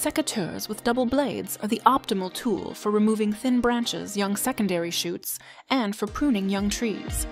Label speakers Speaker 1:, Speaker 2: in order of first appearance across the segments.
Speaker 1: Secateurs with double blades are the optimal tool for removing thin branches, young secondary shoots, and for pruning young trees.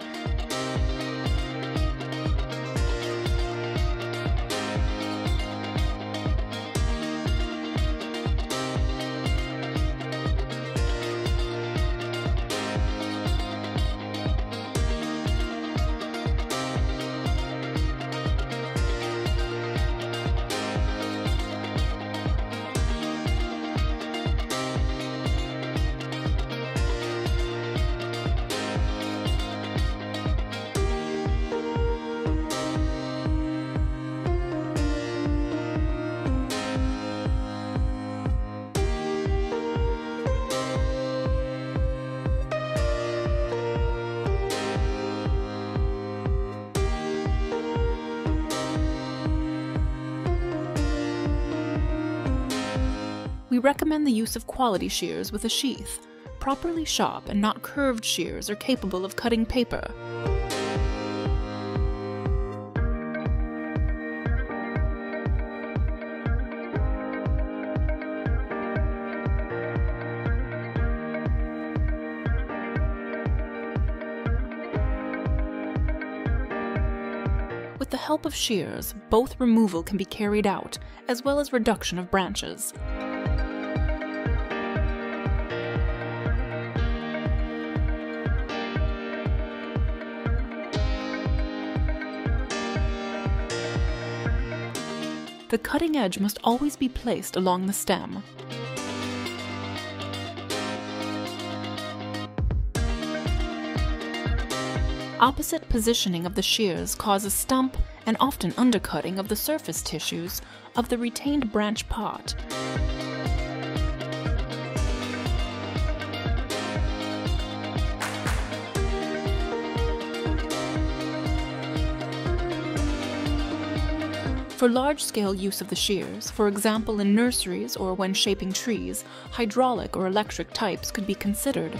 Speaker 1: We recommend the use of quality shears with a sheath. Properly sharp and not curved shears are capable of cutting paper. With the help of shears, both removal can be carried out, as well as reduction of branches. The cutting edge must always be placed along the stem. Opposite positioning of the shears causes stump and often undercutting of the surface tissues of the retained branch part. For large-scale use of the shears, for example in nurseries or when shaping trees, hydraulic or electric types could be considered.